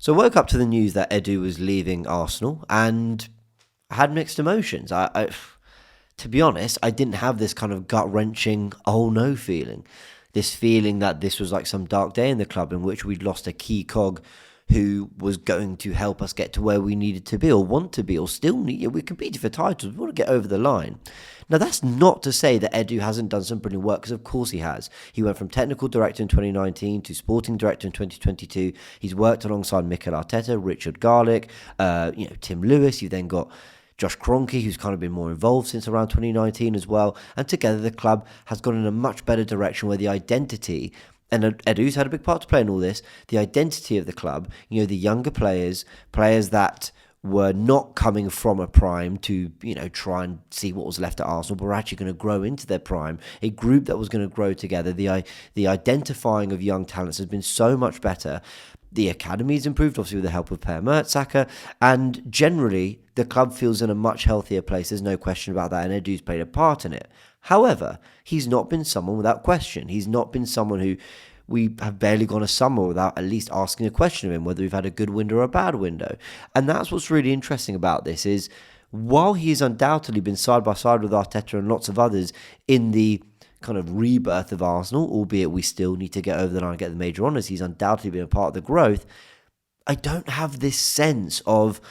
So I woke up to the news that Edu was leaving Arsenal and I had mixed emotions. To be honest, I didn't have this kind of gut-wrenching, oh no feeling. This feeling that this was like some dark day in the club in which we'd lost a key cog who was going to help us get to where we needed to be or want to be or still need. We're competing for titles. We want to get over the line. Now, that's not to say that Edu hasn't done some brilliant work, because of course he has. He went from technical director in 2019 to sporting director in 2022. He's worked alongside Mikel Arteta, Richard Garlick, Tim Lewis. You've then got Josh Kroenke, who's kind of been more involved since around 2019 as well. And together the club has gone in a much better direction where the identity, and Edu's had a big part to play in all this, the identity of the club, the younger players that were not coming from a prime to, try and see what was left at Arsenal, but were actually going to grow into their prime, a group that was going to grow together. The identifying of young talents has been so much better. The academy's improved, obviously with the help of Per Mertesacker, and generally the club feels in a much healthier place. There's no question about that, and Edu's played a part in it. However, he's not been someone without question. He's not been someone who we have barely gone a summer without at least asking a question of him, whether we've had a good window or a bad window. And that's what's really interesting about this is, while he's undoubtedly been side by side with Arteta and lots of others in the kind of rebirth of Arsenal, albeit we still need to get over the line and get the major honours, he's undoubtedly been a part of the growth. I don't have this sense of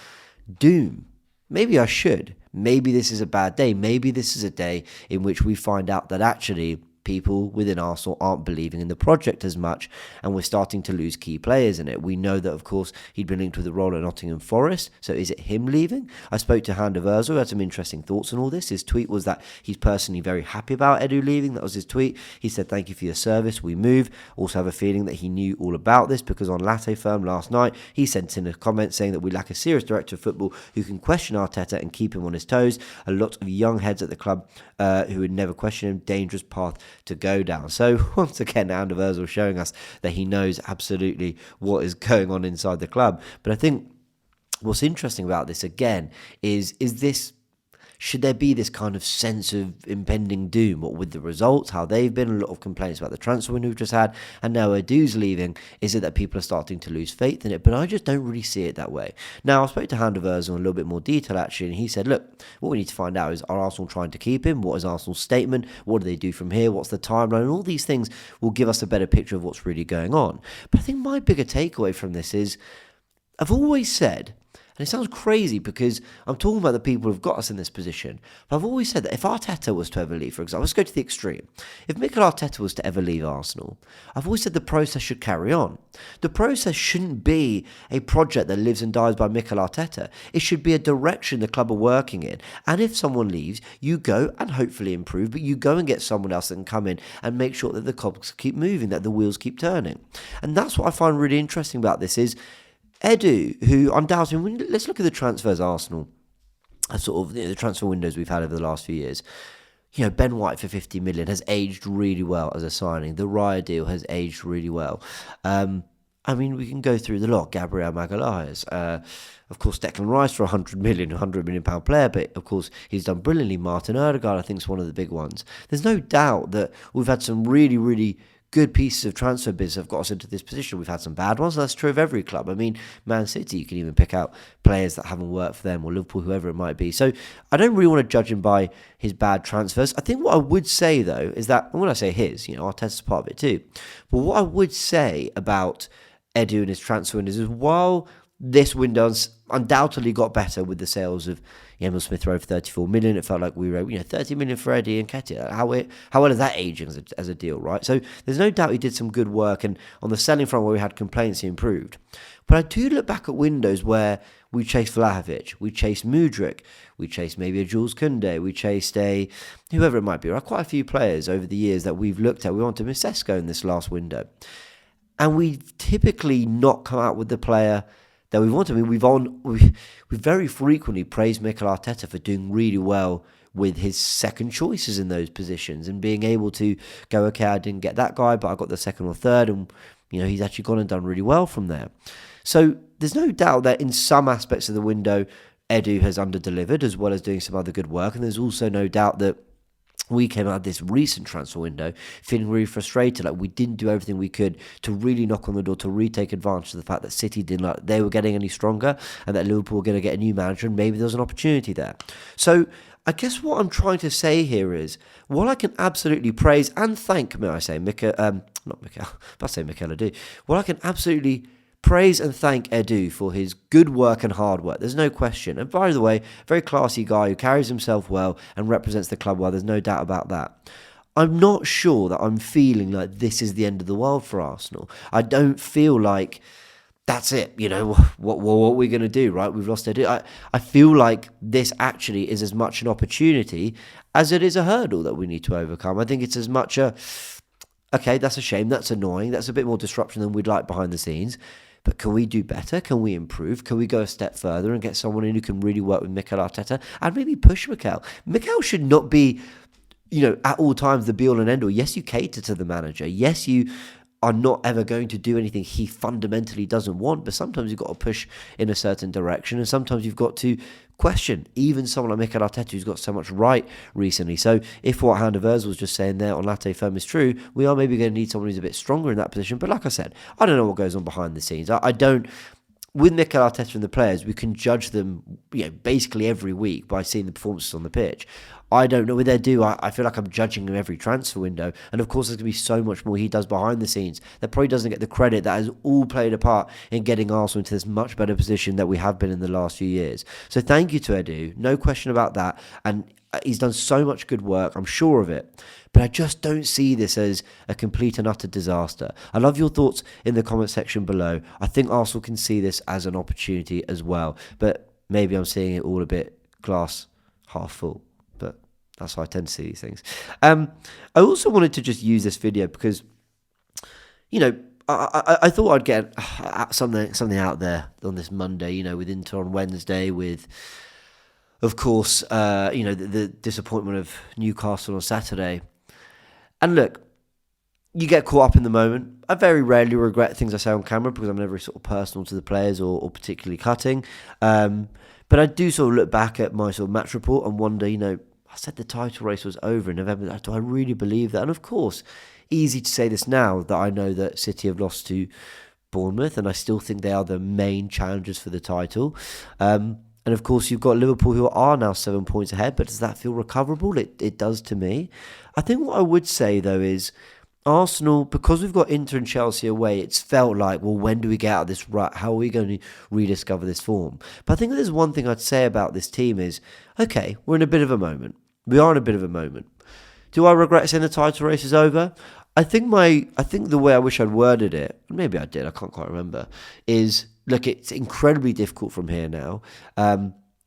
doom. Maybe I should. Maybe this is a bad day. Maybe this is a day in which we find out that actually people within Arsenal aren't believing in the project as much, and we're starting to lose key players in it. We know that, of course, he'd been linked with the role at Nottingham Forest, so is it him leaving? I spoke to Goonerverse, who had some interesting thoughts on all this. His tweet was that he's personally very happy about Edu leaving. That was his tweet. He said, "Thank you for your service, we move." Also have a feeling that he knew all about this, because on Latte Firm last night, he sent in a comment saying that we lack a serious director of football who can question Arteta and keep him on his toes. A lot of young heads at the club who would never question him. Dangerous path to go down. So once again, Goonerverse was showing us that he knows absolutely what is going on inside the club. But I think what's interesting about this again is this, should there be this kind of sense of impending doom? What with the results, how they've been, a lot of complaints about the transfer window we've just had, and now Edu's leaving, is it that people are starting to lose faith in it? But I just don't really see it that way. Now, I spoke to Goonerverse in a little bit more detail actually, and he said, look, what we need to find out is, are Arsenal trying to keep him? What is Arsenal's statement? What do they do from here? What's the timeline? And all these things will give us a better picture of what's really going on. But I think my bigger takeaway from this is, I've always said, and it sounds crazy because I'm talking about the people who've got us in this position, but I've always said that if Arteta was to ever leave, for example, let's go to the extreme. If Mikel Arteta was to ever leave Arsenal, I've always said the process should carry on. The process shouldn't be a project that lives and dies by Mikel Arteta. It should be a direction the club are working in. And if someone leaves, you go and hopefully improve, but you go and get someone else that can come in and make sure that the cogs keep moving, that the wheels keep turning. And that's what I find really interesting about this is, Edu, who undoubtedly, let's look at the transfers Arsenal, sort of the transfer windows we've had over the last few years. Ben White for 50 million has aged really well as a signing. The Raya deal has aged really well. We can go through the lot. Gabriel Magalhaes, of course, Declan Rice for 100 million pound player, but of course he's done brilliantly. Martin Odegaard, I think, is one of the big ones. There's no doubt that we've had some really, really good pieces of transfer business have got us into this position. We've had some bad ones, and that's true of every club. Man City, you can even pick out players that haven't worked for them, or Liverpool, whoever it might be. So I don't really want to judge him by his bad transfers. I think what I would say, though, is that, and when I say his, Arteta's part of it too, but what I would say about Edu and his transfer windows is, while this window's undoubtedly got better with the sales of Emil Smith Rowe for 34 million. It felt like we were, 30 million for Eddie Nketiah. How well is that aging as a deal, right? So there's no doubt he did some good work, and on the selling front where we had complaints, he improved. But I do look back at windows where we chased Vlahovic, we chased Mudryk, we chased maybe a Jules Koundé, we chased whoever it might be, right? Quite a few players over the years that we've looked at. We wanted Misesco in this last window. And we've typically not come out with the player that we want. We've very frequently praised Mikel Arteta for doing really well with his second choices in those positions and being able to go, okay, I didn't get that guy, but I got the second or third, and he's actually gone and done really well from there. So there's no doubt that in some aspects of the window, Edu has under-delivered as well as doing some other good work, and there's also no doubt that we came out of this recent transfer window feeling really frustrated, like we didn't do everything we could to really knock on the door, to really take advantage of the fact that City didn't like they were getting any stronger, and that Liverpool were going to get a new manager, and maybe there was an opportunity there. So I guess what I'm trying to say here is, while I can absolutely praise and thank, may I say, not Mikel, but I say Mikel Edu, while I can absolutely praise and thank Edu for his good work and hard work. There's no question. And by the way, very classy guy who carries himself well and represents the club well. There's no doubt about that. I'm not sure that I'm feeling like this is the end of the world for Arsenal. I don't feel like that's it. What are we going to do, right? We've lost Edu. I feel like this actually is as much an opportunity as it is a hurdle that we need to overcome. I think it's as much okay, that's a shame, that's annoying, that's a bit more disruption than we'd like behind the scenes. But can we do better? Can we improve? Can we go a step further and get someone in who can really work with Mikel Arteta and maybe push Mikel? Mikel should not be, at all times the be-all and end-all. Yes, you cater to the manager. Yes, you are not ever going to do anything he fundamentally doesn't want, but sometimes you've got to push in a certain direction, and sometimes you've got to question even someone like Mikel Arteta, who's got so much right recently. So if what Hand of Urs was just saying there on Latte Firm is true, we are maybe going to need someone who's a bit stronger in that position. But like I said, I don't know what goes on behind the scenes. I don't. With Mikel Arteta and the players, we can judge them, basically every week by seeing the performances on the pitch. I don't know with Edu. I feel like I'm judging him every transfer window, and of course there's going to be so much more he does behind the scenes that probably doesn't get the credit that has all played a part in getting Arsenal into this much better position that we have been in the last few years. So thank you to Edu, no question about that, and he's done so much good work, I'm sure of it. But I just don't see this as a complete and utter disaster. I love your thoughts in the comment section below. I think Arsenal can see this as an opportunity as well. But maybe I'm seeing it all a bit glass half full. But that's how I tend to see these things. I also wanted to just use this video because, I thought I'd get something out there on this Monday, with Inter on Wednesday, with, of course, the disappointment of Newcastle on Saturday. And look, you get caught up in the moment. I very rarely regret things I say on camera because I'm never sort of personal to the players or particularly cutting. But I do sort of look back at my sort of match report and wonder, I said the title race was over in November. Do I really believe that? And of course, easy to say this now that I know that City have lost to Bournemouth, and I still think they are the main challengers for the title. And of course, you've got Liverpool, who are now 7 points ahead, but does that feel recoverable? It does to me. I think what I would say, though, is Arsenal, because we've got Inter and Chelsea away, it's felt like, well, when do we get out of this rut? How are we going to rediscover this form? But I think there's one thing I'd say about this team is, okay, we're in a bit of a moment. We are in a bit of a moment. Do I regret saying the title race is over? I think the way I wish I'd worded it, maybe I did, I can't quite remember, is, look, it's incredibly difficult from here now.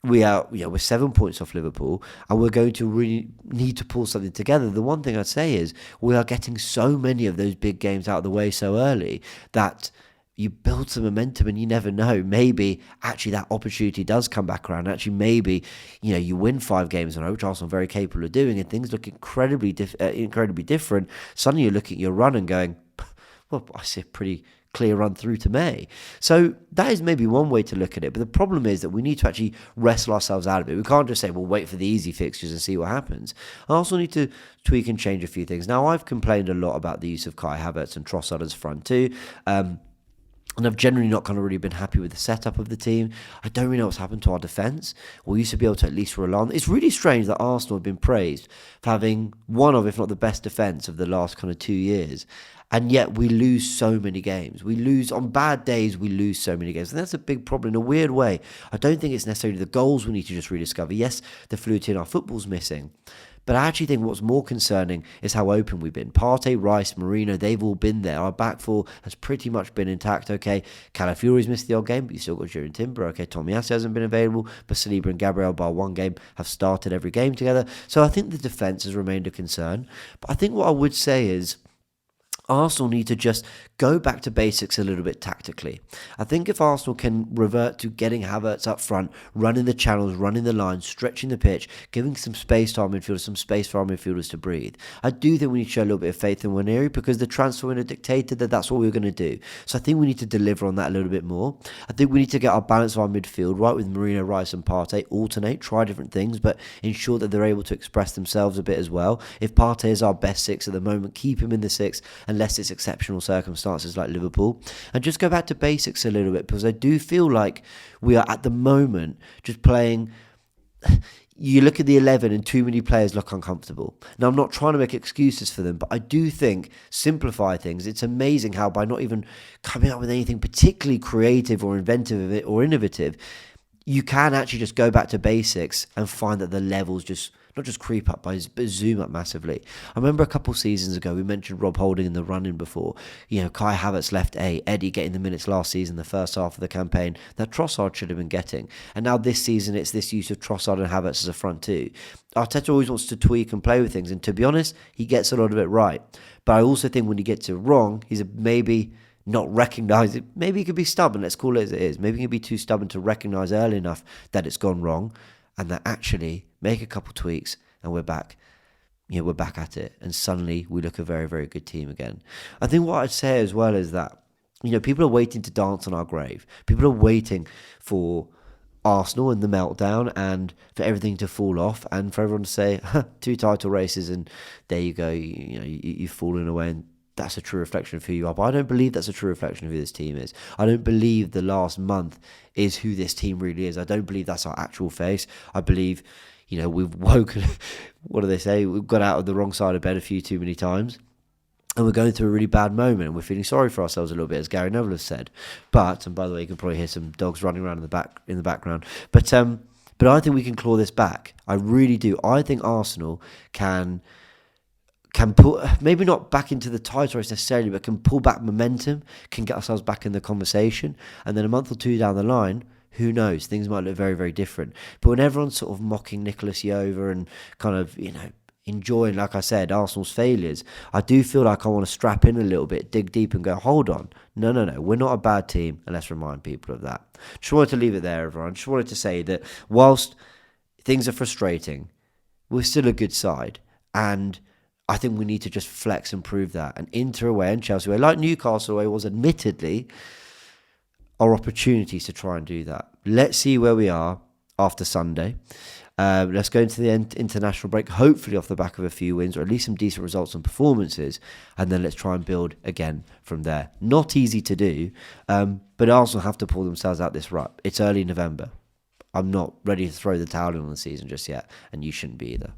We're 7 points off Liverpool, and we're going to really need to pull something together. The one thing I'd say is we are getting so many of those big games out of the way so early that you build some momentum, and you never know. Maybe actually that opportunity does come back around. Actually, maybe you win 5 games in a row, which Arsenal are very capable of doing, and things look incredibly different. Suddenly, you're looking at your run and going, well, I see a pretty clear run through to May. So that is maybe one way to look at it. But the problem is that we need to actually wrestle ourselves out of it. We can't just say, well, wait for the easy fixtures and see what happens. I also need to tweak and change a few things. Now, I've complained a lot about the use of Kai Havertz and Trossard as front two. And I've generally not kind of really been happy with the setup of the team. I don't really know what's happened to our defence. We used to be able to at least rely on. It's really strange that Arsenal have been praised for having one of, if not the best defence of the last kind of 2 years. And yet we lose so many games. We lose on bad days. We lose so many games. And that's a big problem in a weird way. I don't think it's necessarily the goals we need to just rediscover. Yes, the fluidity in our football's missing. But I actually think what's more concerning is how open we've been. Partey, Rice, Marino, they've all been there. Our back four has pretty much been intact. Okay, Calafiori's missed the odd game, but you still got Jurgen Timber. Okay, Tomiyasu hasn't been available, but Saliba and Gabriel, bar one game, have started every game together. So I think the defence has remained a concern. But I think what I would say is, Arsenal need to just go back to basics a little bit tactically. I think if Arsenal can revert to getting Havertz up front, running the channels, running the lines, stretching the pitch, giving some space to our midfielders, some space for our midfielders to breathe, I do think we need to show a little bit of faith in Waneri because the transfer window dictated that that's what we were going to do. So I think we need to deliver on that a little bit more. I think we need to get our balance of our midfield right with Marino, Rice and Partey, alternate, try different things, but ensure that they're able to express themselves a bit as well. If Partey is our best six at the moment, keep him in the six unless it's exceptional circumstances like Liverpool, and just go back to basics a little bit because I do feel like we are at the moment just playing. You look at the 11 and too many players look uncomfortable. Now, I'm not trying to make excuses for them, but I do think simplify things. It's amazing how by not even coming up with anything particularly creative or inventive or innovative, you can actually just go back to basics and find that the levels just not just creep up, but zoom up massively. I remember a couple seasons ago, we mentioned Rob Holding in the run-in before. Kai Havertz left Eddie getting the minutes last season, the first half of the campaign, that Trossard should have been getting. And now this season, it's this use of Trossard and Havertz as a front two. Arteta always wants to tweak and play with things, and to be honest, he gets a lot of it right. But I also think when he gets it wrong, he's maybe not recognise it. Maybe he could be stubborn, let's call it as it is. Maybe he could be too stubborn to recognise early enough that it's gone wrong and that actually make a couple tweaks and we're back. We're back at it. And suddenly we look a very, very good team again. I think what I'd say as well is that, people are waiting to dance on our grave. People are waiting for Arsenal and the meltdown and for everything to fall off and for everyone to say, 2 title races and there you go, you've fallen away and that's a true reflection of who you are. But I don't believe that's a true reflection of who this team is. I don't believe the last month is who this team really is. I don't believe that's our actual face. I believe, we've woken, what do they say? We've got out of the wrong side of bed a few too many times. And we're going through a really bad moment and we're feeling sorry for ourselves a little bit, as Gary Neville has said. And by the way, you can probably hear some dogs running around in the background. But I think we can claw this back. I really do. I think Arsenal can put, maybe not back into the title race necessarily, but can pull back momentum, can get ourselves back in the conversation. And then a month or two down the line, who knows? Things might look very, very different. But when everyone's sort of mocking Nicolas Jova and kind of, enjoying, like I said, Arsenal's failures, I do feel like I want to strap in a little bit, dig deep and go, hold on. No. We're not a bad team. And let's remind people of that. Just wanted to leave it there, everyone. Just wanted to say that whilst things are frustrating, we're still a good side. And I think we need to just flex and prove that. And Inter away and Chelsea away, like Newcastle away was admittedly, are opportunities to try and do that. Let's see where we are after Sunday. Let's go into the international break, hopefully off the back of a few wins or at least some decent results and performances. And then let's try and build again from there. Not easy to do, but Arsenal have to pull themselves out this rut. It's early November. I'm not ready to throw the towel in on the season just yet, and you shouldn't be either.